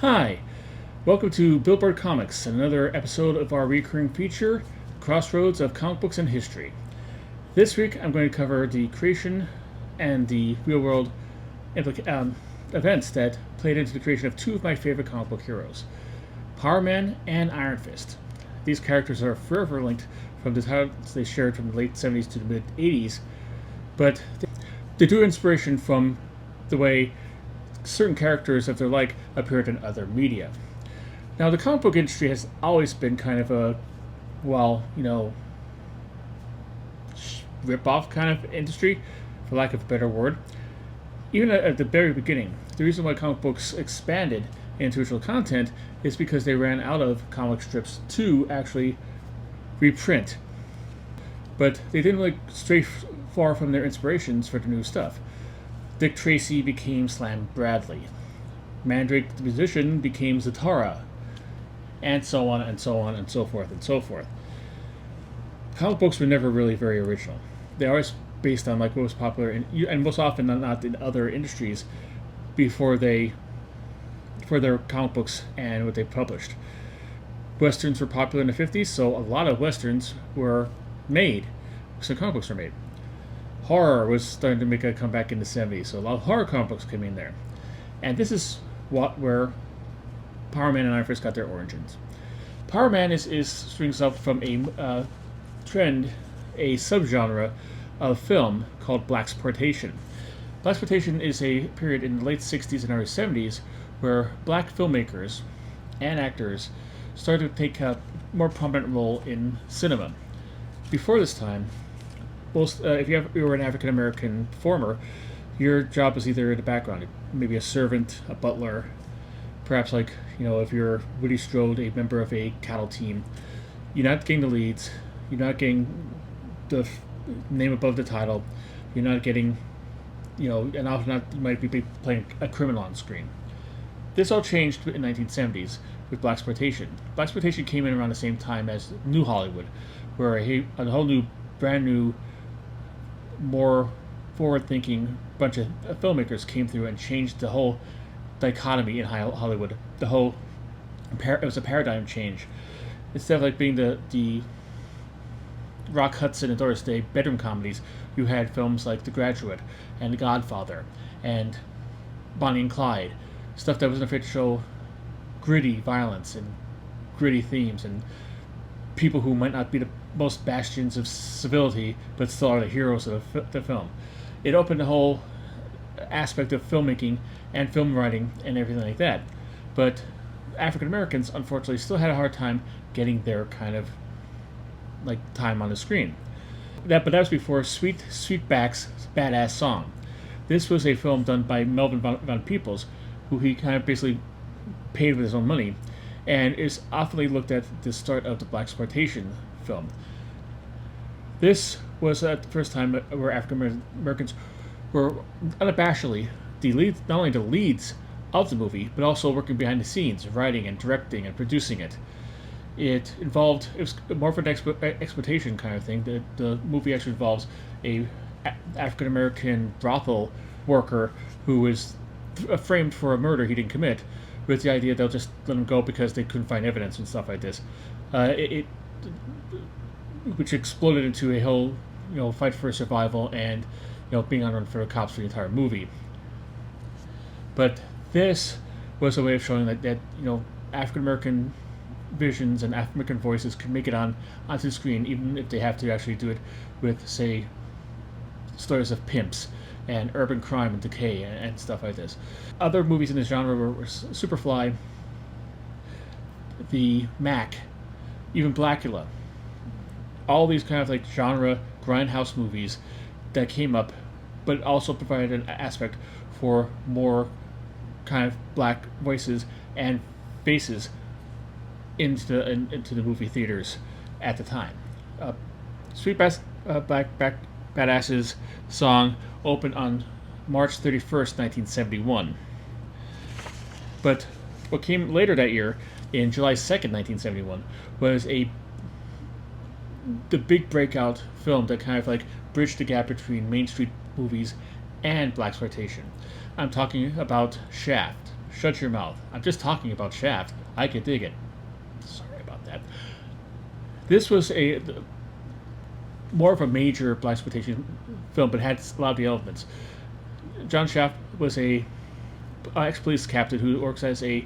Hi, welcome to Billboard Comics, another episode of our recurring feature, Crossroads of Comic Books and History. This week I'm going to cover the creation and the real-world events that played into the creation of two of my favorite comic book heroes, Power Man and Iron Fist. These characters are forever linked from the titles they shared from the late 70s to the mid-80s, but they drew inspiration from the way certain characters of their like appeared in other media. Now, the comic book industry has always been kind of a, rip-off kind of industry, for lack of a better word. Even at the very beginning, the reason why comic books expanded into visual content is because they ran out of comic strips to actually reprint. But they didn't like stray far from their inspirations for the new stuff. Dick Tracy became Slam Bradley. Mandrake the musician became Zatara. And so on and so on and so forth and so forth. Comic books were never really very original. They're always based on like what was popular and most often not in other industries for their comic books and what they published. Westerns were popular in the 50s, so a lot of westerns were made. So comic books were made. Horror was starting to make a comeback in the 70s, so a lot of horror comic books came in there. And this is where Power Man and Iron Fist got their origins. Power Man springs up from a trend, a subgenre of film called Blaxploitation. Blaxploitation is a period in the late 60s and early 70s where black filmmakers and actors started to take a more prominent role in cinema. Before this time, if you were an African American performer, your job was either in the background, maybe a servant, a butler, perhaps if you're Woody Strode, a member of a cattle team. You're not getting the leads, you're not getting the name above the title, you're not getting, and often you might be playing a criminal on screen. This all changed in the 1970s with Blaxploitation. Blaxploitation came in around the same time as New Hollywood, where a whole new, brand new, more forward-thinking bunch of filmmakers came through and changed the whole dichotomy in Hollywood. It was a paradigm change. Instead of being the Rock Hudson and Doris Day bedroom comedies, you had films like The Graduate and The Godfather and Bonnie and Clyde, stuff that wasn't afraid to show gritty violence and gritty themes and people who might not be the most bastions of civility, but still are the heroes of the film. It opened the whole aspect of filmmaking and film writing and everything like that. But African Americans, unfortunately, still had a hard time getting their kind of time on the screen. But that was before Sweetback's Badass Song. This was a film done by Melvin Van Peebles, who he kind of basically paid with his own money, and is often looked at the start of the Blaxploitation film. This was the first time where African Americans were unabashedly not only the leads of the movie, but also working behind the scenes, writing and directing and producing it. It was more of an exploitation kind of thing. The movie actually involves a African American brothel worker who is framed for a murder he didn't commit, with the idea they'll just let him go because they couldn't find evidence and stuff like this. Which exploded into a whole, fight for survival and, being on run for the cops for the entire movie. But this was a way of showing that African American visions and African American voices can make it onto the screen, even if they have to actually do it with, say, stories of pimps and urban crime and decay and stuff like this. Other movies in this genre were Superfly, The Mac, even Blackula. All these kind of genre grindhouse movies that came up, but also provided an aspect for more kind of black voices and faces into the movie theaters at the time. Badass's song opened on March 31st, 1971. But what came later that year, in July 2nd, 1971, was the big breakout film that kind of bridged the gap between Main Street movies and Blaxploitation. I'm talking about Shaft. shut your mouth. I'm just talking about Shaft. I could dig it. Sorry about that. This was a more of a major blaxploitation film, but had a lot of the elements. John Shaft was a ex-police captain who works as a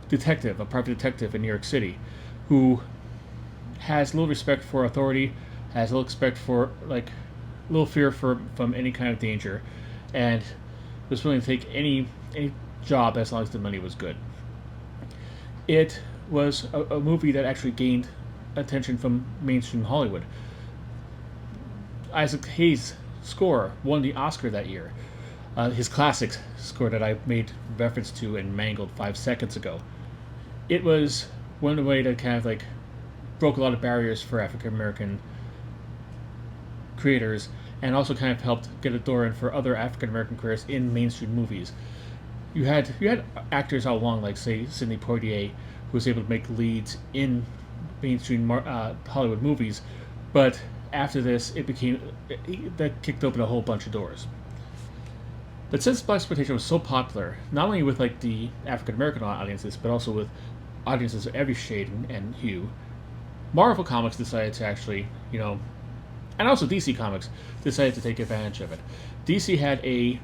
detective, a private detective in New York City, who has little respect for authority, has little respect for little fear from any kind of danger, and was willing to take any job as long as the money was good. It was a movie that actually gained attention from mainstream Hollywood. Isaac Hayes' score won the Oscar that year. His classic score that I made reference to and mangled 5 seconds ago. It was one way to kind of broke a lot of barriers for African American creators, and also kind of helped get a door in for other African American creators in mainstream movies. You had actors all along, like say Sidney Poitier, who was able to make leads in mainstream Hollywood movies, but after this, that kicked open a whole bunch of doors. But since blaxploitation was so popular, not only with the African American audiences, but also with audiences of every shade and hue, Marvel Comics decided to actually, and also DC Comics decided to take advantage of it. DC had a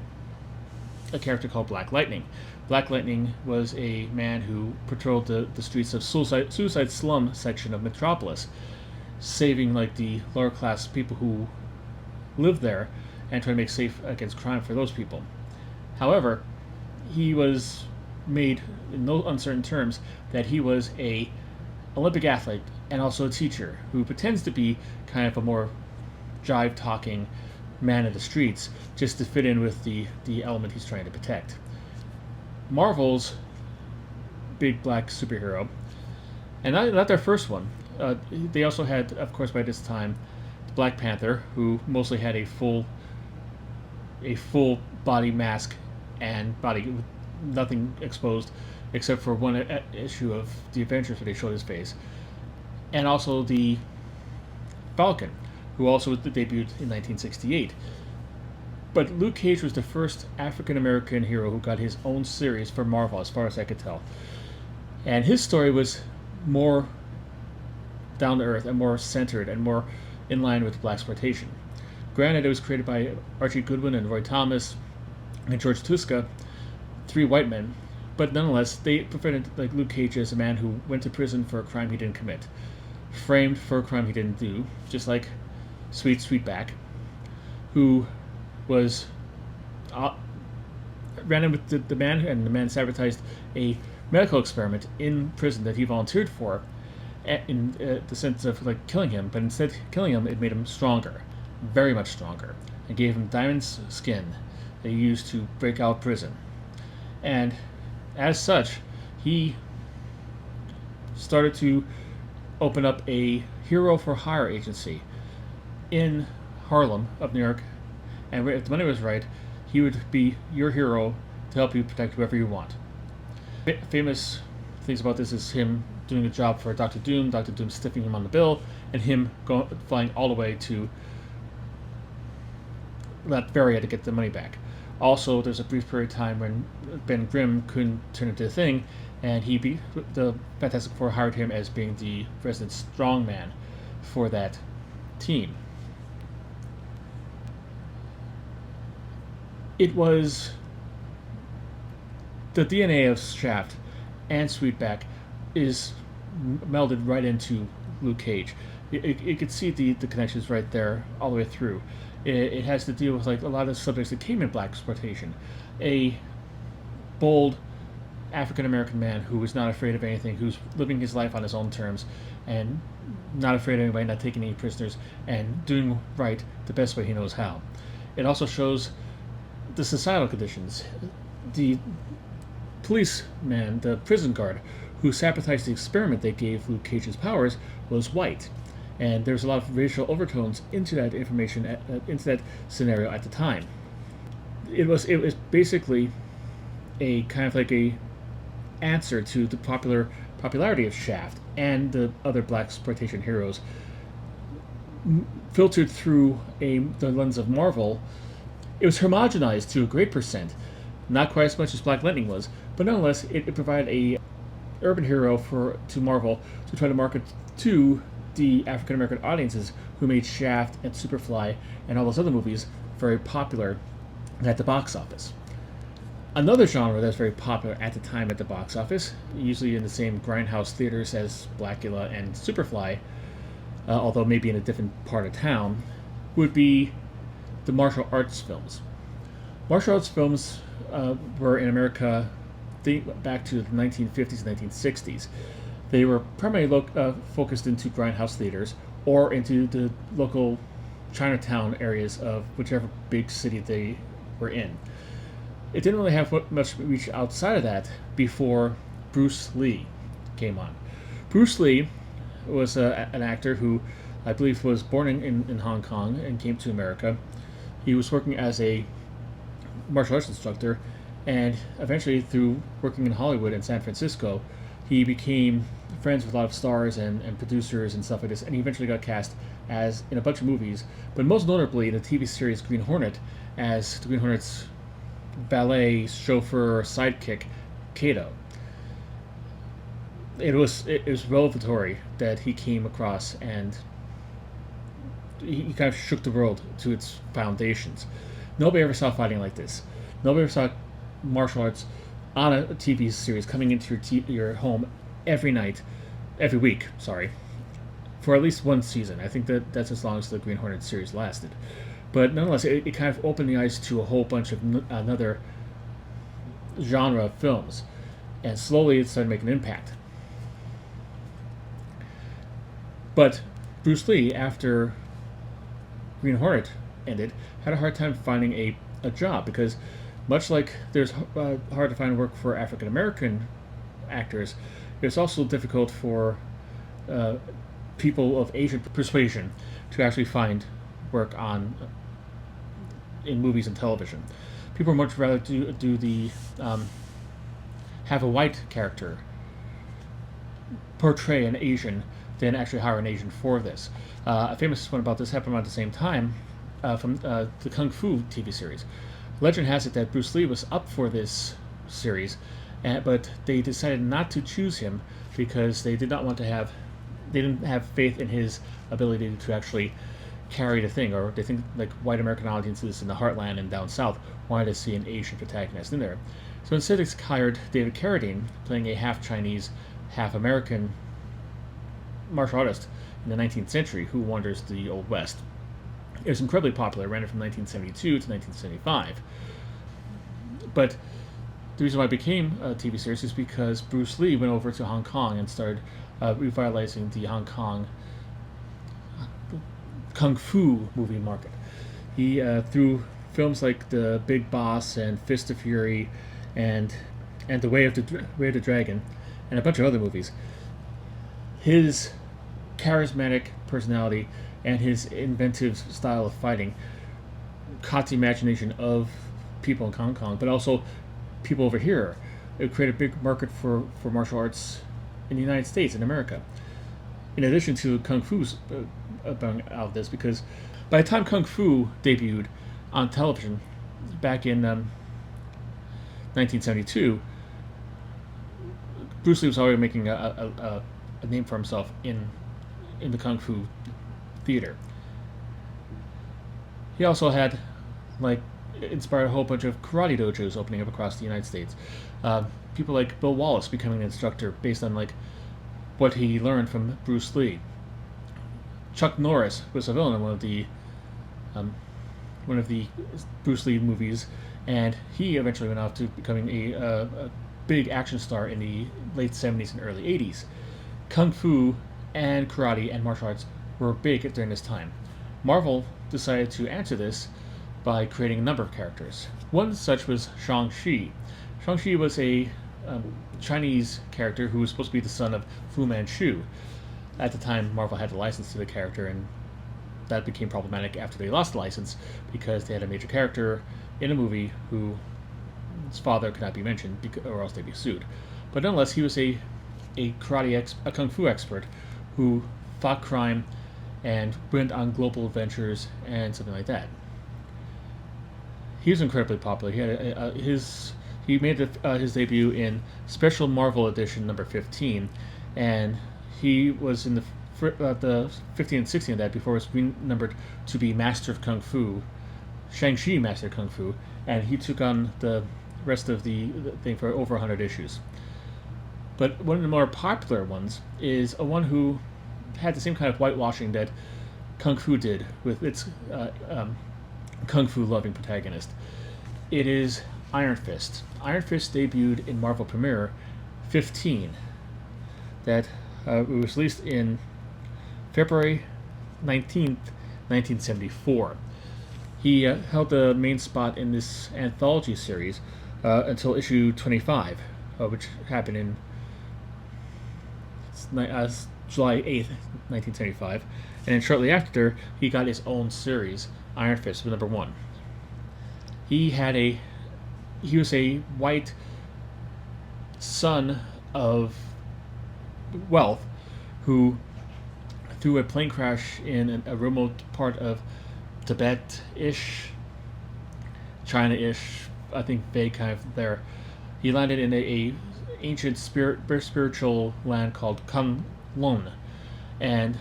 character called Black Lightning. Black Lightning was a man who patrolled the streets of Suicide Slum section of Metropolis, saving the lower class people who lived there and trying to make safe against crime for those people. However, he was made in no uncertain terms that he was a Olympic athlete and also a teacher who pretends to be kind of a more jive-talking man of the streets just to fit in with the element he's trying to protect. Marvel's big black superhero, and not their first one. They also had, of course, by this time, Black Panther, who mostly had a full body mask and body with nothing exposed except for one issue of the Avengers where they showed his face, and also the Falcon, who also debuted in 1968. But Luke Cage was the first African American hero who got his own series for Marvel, as far as I could tell. And his story was more down to earth and more centered and more in line with blaxploitation. Granted, it was created by Archie Goodwin and Roy Thomas and George Tuska, 3 white men, but nonetheless, they presented Luke Cage as a man who went to prison for a crime he didn't commit, framed for a crime he didn't do, just like Sweetback, who was ran in with the man, and the man sabotaged a medical experiment in prison that he volunteered for, in the sense of killing him, but instead of killing him, it made him stronger, very much stronger, and gave him diamond skin that he used to break out of prison. And as such, he started to open up a hero for hire agency in Harlem of New York, and if the money was right, he would be your hero to help you protect whoever you want. Famous things about this is him doing a job for Dr. Doom stiffing him on the bill, and him flying all the way to Latveria to get the money back. Also, there's a brief period of time when Ben Grimm couldn't turn into a thing, and the Fantastic Four hired him as being the resident strongman for that team. It was the DNA of Shaft and Sweetback is melded right into Luke Cage. You could see the connections right there all the way through. It has to deal with a lot of subjects that came in blaxploitation. A bold African American man who was not afraid of anything, who's living his life on his own terms, and not afraid of anybody, not taking any prisoners, and doing right the best way he knows how. It also shows the societal conditions. The policeman, the prison guard, who sabotaged the experiment that gave Luke Cage's powers, was white. And there's a lot of racial overtones into that information, into that scenario at the time. It was basically a kind of a answer to the popularity of Shaft and the other blaxploitation heroes, filtered through the lens of Marvel. It was homogenized to a great percent, Not quite as much as Black Lightning was, but nonetheless, it provided a urban hero to Marvel to try to market to the African American audiences who made Shaft and Superfly and all those other movies very popular at the box office. Another genre that's very popular at the time at the box office, usually in the same grindhouse theaters as Blackula and Superfly, although maybe in a different part of town, would be the martial arts films. Martial arts films were in America back to the 1950s and 1960s. They were primarily focused into grindhouse theaters or into the local Chinatown areas of whichever big city they were in. It didn't really have much reach outside of that before Bruce Lee came on. Bruce Lee was an actor who I believe was born in Hong Kong and came to America. He was working as a martial arts instructor, and eventually through working in Hollywood and San Francisco, he became friends with a lot of stars and producers and stuff like this, and he eventually got cast as in a bunch of movies, but most notably in the TV series Green Hornet as the Green Hornet's valet, chauffeur, sidekick, Kato. It was revelatory that he came across, and he kind of shook the world to its foundations. Nobody ever saw fighting like this. Nobody ever saw martial arts on a TV series coming into your home every week, for at least one season. I think that's as long as the Green Hornet series lasted. But nonetheless, it kind of opened the eyes to a whole bunch of another genre of films, and slowly it started making an impact. But Bruce Lee, after Green Hornet ended, had a hard time finding a job, because much like there's hard to find work for African American actors, it's also difficult for people of Asian persuasion to actually find work in movies and television. People would much rather do the have a white character portray an Asian than actually hire an Asian for this. A famous one about this happened around the same time from the Kung Fu TV series. Legend has it that Bruce Lee was up for this series, but they decided not to choose him because they didn't have faith in his ability to actually carry the thing, or they think like white American audiences in the heartland and down south wanted to see an Asian protagonist in there. So instead they hired David Carradine, playing a half Chinese, half American martial artist in the 19th century who wanders the Old West. It was incredibly popular, ran it from 1972 to 1975. But the reason why it became a TV series is because Bruce Lee went over to Hong Kong and started revitalizing the Hong Kong Kung Fu movie market. He, through films like The Big Boss and Fist of Fury and The Way of the Dragon and a bunch of other movies, his charismatic personality and his inventive style of fighting caught the imagination of people in Hong Kong, but also people over here. It created a big market for martial arts in the United States and America. In addition to Kung Fu's out of this, because by the time Kung Fu debuted on television back in 1972, Bruce Lee was already making a name for himself in the Kung Fu theater. He also had inspired a whole bunch of karate dojos opening up across the United States. People like Bill Wallace becoming an instructor based on what he learned from Bruce Lee. Chuck Norris was a villain in one of the Bruce Lee movies, and he eventually went off to becoming a big action star in the late 70s and early 80s. Kung Fu and karate and martial arts were big during this time. Marvel decided to answer this by creating a number of characters. One such was Shang-Chi. Shang-Chi was a Chinese character who was supposed to be the son of Fu Manchu. At the time, Marvel had the license to the character, and that became problematic after they lost the license because they had a major character in a movie whose father could not be mentioned or else they'd be sued. But nonetheless, he was a kung fu expert who fought crime and went on global adventures and something like that. he was incredibly popular. He had he made his debut in Special Marvel Edition number 15, and he was in the 15 and 16 of that before it was renumbered to be Master of Kung Fu, Shang-Chi Master of Kung Fu, and he took on the rest of the thing for over 100 issues. But one of the more popular ones is a one who had the same kind of whitewashing that Kung Fu did with its Kung Fu loving protagonist. It is Iron Fist. Iron Fist debuted in Marvel Premiere 15, that was released in February 19th, 1974. He held the main spot in this anthology series until issue 25, which happened in July 8th, 1975. And then shortly after, he got his own series, Iron Fist, with number 1. He was a white son of wealth who, through a plane crash in a remote part of Tibet-ish, China-ish, I think vague kind of there, he landed in a ancient spiritual land called Kunlun, and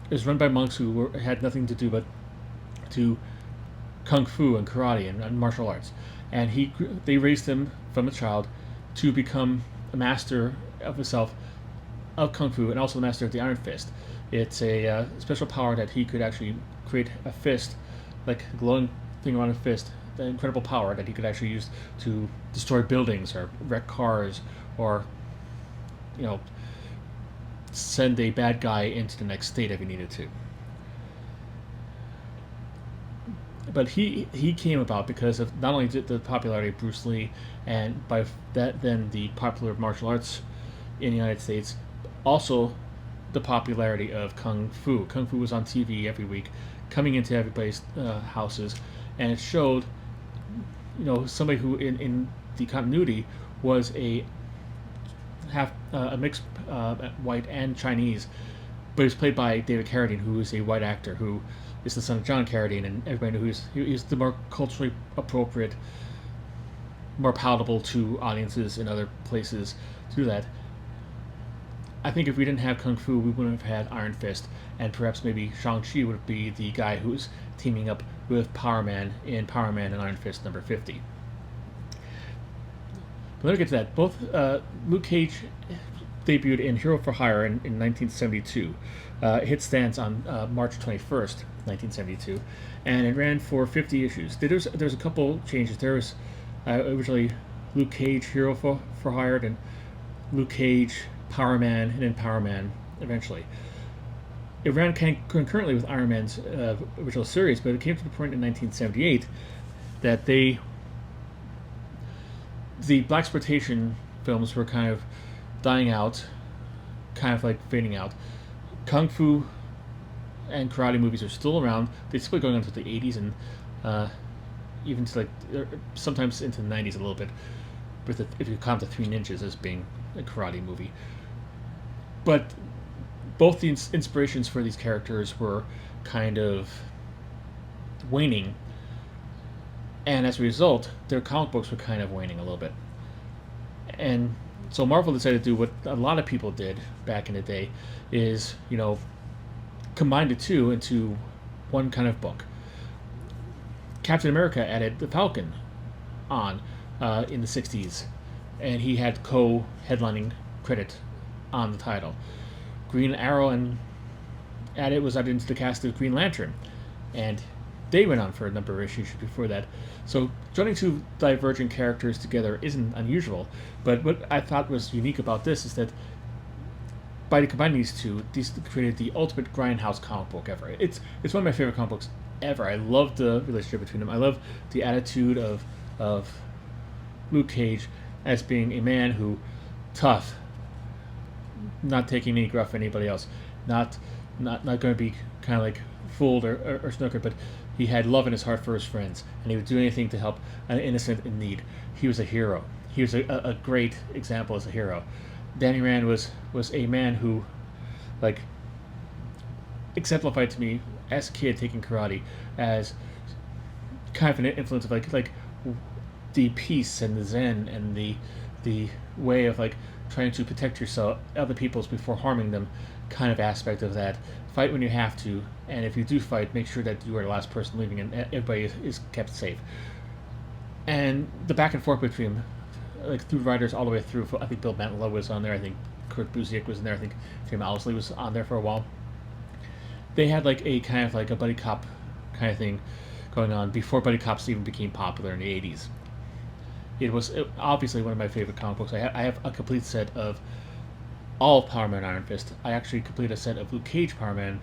it was run by monks who had nothing to do but to kung fu and karate and martial arts. And they raised him from a child to become a master of himself of kung fu and also the master of the Iron Fist. It's a special power that he could actually create a fist, like a glowing thing around a fist, the incredible power that he could actually use to destroy buildings or wreck cars or, send a bad guy into the next state if he needed to. But he came about because of not only the popularity of Bruce Lee, and by that then the popular martial arts in the United States, also the popularity of Kung Fu. Kung Fu was on TV every week, coming into everybody's houses, and it showed, somebody who in the continuity was a mixed white and Chinese, but he was played by David Carradine, who is a white actor who is the son of John Carradine, and everybody knew he's the more culturally appropriate, more palatable to audiences in other places to do that. I think if we didn't have Kung Fu, we wouldn't have had Iron Fist, and perhaps maybe Shang-Chi would be the guy who's teaming up with Power Man in Power Man and Iron Fist number 50. But let me get to that. Both Luke Cage debuted in Hero for Hire in 1972. It hit stands on March 21st, 1972, and it ran for 50 issues. There's a couple changes. There was originally Luke Cage Hero for Hire, and Luke Cage Power Man, and then Power Man eventually. It ran concurrently with Iron Man's original series, but it came to the point in 1978 that the Blaxploitation films were kind of dying out, kind of like fading out. Kung Fu and karate movies are still around. They're still going on to the 80s and even to sometimes into the 90s a little bit, if you count the Three Ninjas as being a karate movie. But both the inspirations for these characters were kind of waning, and as a result, their comic books were kind of waning a little bit. And so Marvel decided to do what a lot of people did back in the day, is, combine the two into one kind of book. Captain America added the Falcon on in the 60s, and he had co-headlining credit on the title. Green Arrow was added into the cast of Green Lantern, and they went on for a number of issues before that. So joining two divergent characters together isn't unusual, but what I thought was unique about this is that by combining these two, these created the ultimate grindhouse comic book ever. It's one of my favorite comic books ever. I love the relationship between them. I love the attitude of Luke Cage as being a man who, tough, not taking any gruff from anybody else, not going to be kind of like fooled or snookered, but he had love in his heart for his friends, and he would do anything to help an innocent in need. He was a hero. He was a great example as a hero. Danny Rand was a man who, exemplified to me as a kid taking karate as kind of an influence of like the peace and the zen and the way of like trying to protect yourself, other people's, before harming them, kind of aspect of that. Fight when you have to, and if you do fight, make sure that you are the last person leaving and everybody is kept safe. And the back and forth between, like, through writers all the way through. I think Bill Mantlo was on there. I think Kurt Busiek was in there. I think Tim Owsley was on there for a while. They had like a kind of like a buddy cop kind of thing going on before buddy cops even became popular in the 80s. It was obviously one of my favorite comic books. I have a complete set of all of Power Man Iron Fist. I actually completed a set of Luke Cage Power Man,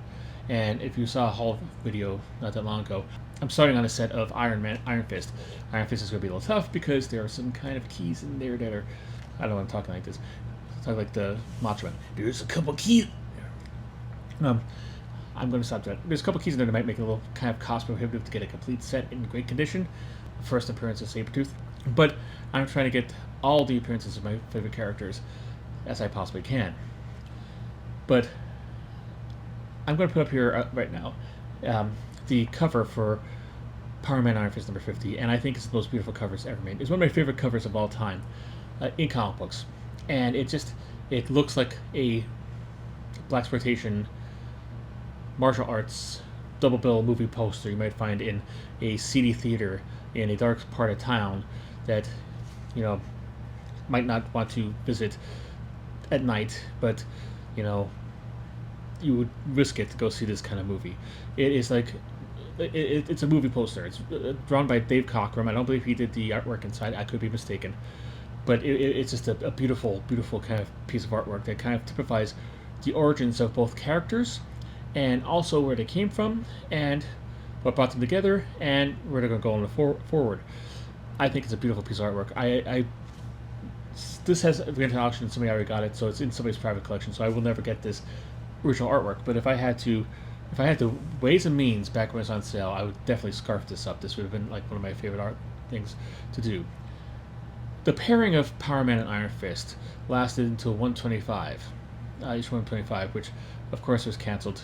and if you saw a haul video not that long ago, I'm starting on a set of Iron Fist. Iron Fist is going to be a little tough because there are some kind of keys in there that are, I don't know why I'm talking like this. I talk like the Macho Man. There's a couple keys. I'm going to stop that. There's a couple keys in there that might make it a little kind of cost prohibitive to get a complete set in great condition. First appearance of Sabretooth. But I'm trying to get all the appearances of my favorite characters as I possibly can. But I'm going to put up here right now the cover for Power Man Iron Fist number 50, and I think it's the most beautiful covers ever made. It's one of my favorite covers of all time in comic books. And it looks like a Blaxploitation martial arts double bill movie poster you might find in a seedy theater in a dark part of town that, you know, might not want to visit at night, but, you know, you would risk it to go see this kind of movie. It is like, it's a movie poster. It's drawn by Dave Cockrum. I don't believe he did the artwork inside. I could be mistaken. But it's just a beautiful, beautiful kind of piece of artwork that kind of typifies the origins of both characters, and also where they came from, and what brought them together, and where they're going to go on the forward. I think it's a beautiful piece of artwork. This has been to auction, somebody already got it, so it's in somebody's private collection, so I will never get this original artwork. But if I had to ways and means back when it was on sale, I would definitely scarf this up. This would have been like one of my favorite art things to do. The pairing of Power Man and Iron Fist lasted until 125, issue 125, which of course was canceled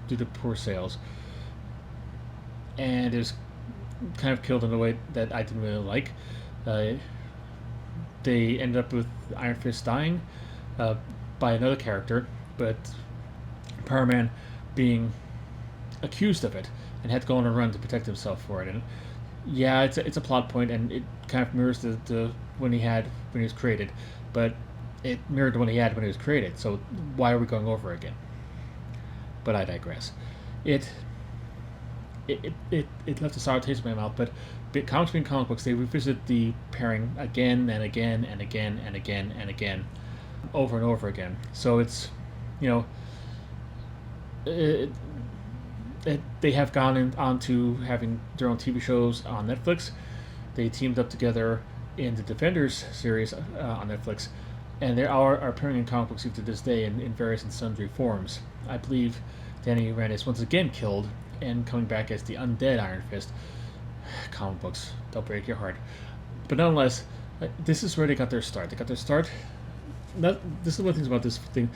due to poor sales, and it was kind of killed in a way that I didn't really like. They ended up with Iron Fist dying by another character, but Power Man being accused of it and had to go on a run to protect himself for it. And yeah, it's a plot point, and it kind of mirrors the when he was created, but it mirrored the one he had when he was created. So why are we going over again? But I digress. It left a sour taste in my mouth. But comics being comic books, they revisit the pairing again and again and again and again and again, over and over again. So it's, you know, they have gone on to having their own TV shows on Netflix. They teamed up together in the Defenders series on Netflix, and they are appearing in comic books to this day in various and sundry forms. I believe Danny Rand is once again killed and coming back as the undead Iron Fist. Comic books, they'll break your heart. But nonetheless, this is where they got their start. This is one of the things about this thing.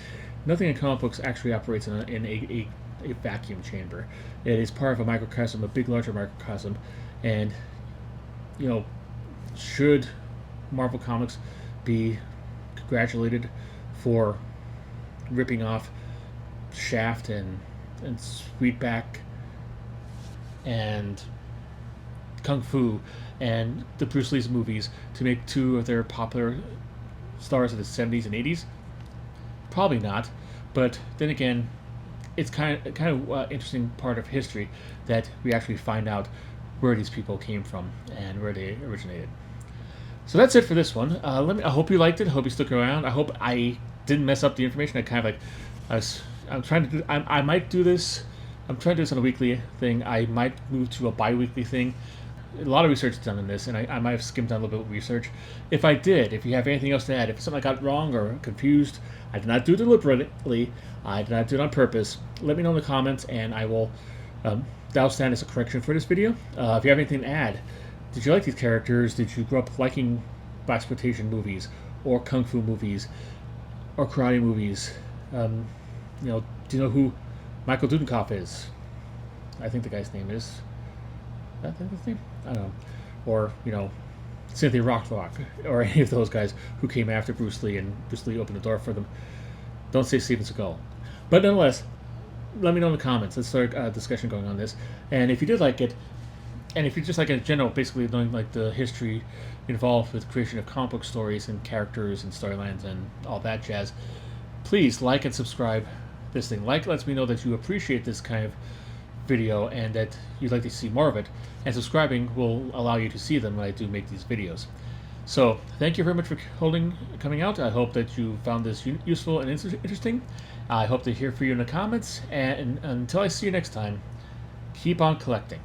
Nothing in comic books actually operates in a vacuum chamber. It is part of a microcosm, a big, larger microcosm. And, you know, should Marvel Comics be congratulated for ripping off Shaft and Sweetback and Kung Fu and the Bruce Lee's movies to make two of their popular stars of the 70s and 80s? Probably not. But then again, it's kind of interesting part of history that we actually find out where these people came from and where they originated. So that's it for this one. I hope you liked it. I hope you stuck around. I hope I didn't mess up the information. I'm trying to do. I might do this. I'm trying to do this on a weekly thing. I might move to a bi-weekly thing. A lot of research is done in this, and I might have skimmed down a little bit of research. If I did, if you have anything else to add, if it's something I got wrong or confused, I did not do it deliberately. I did not do it on purpose. Let me know in the comments, and I will. That'll stand as a correction for this video. If you have anything to add, did you like these characters? Did you grow up liking Blaxploitation movies, or Kung Fu movies, or karate movies? You know, do you know who Michael Dudikoff is? I think the guy's name is. That's his name? I don't know. Or, Cynthia Rothrock, or any of those guys who came after Bruce Lee and Bruce Lee opened the door for them. Don't say Steven Seagal. But nonetheless, let me know in the comments. Let's start a discussion going on this. And if you did like it, and if you just like in general, basically knowing like the history involved with the creation of comic book stories and characters and storylines and all that jazz, please like and subscribe this thing. Like lets me know that you appreciate this kind of video and that you'd like to see more of it, and subscribing will allow you to see them when I do make these videos. So thank you very much for coming out. I hope that you found this useful and interesting. I hope to hear from you in the comments, and until I see you next time, keep on collecting.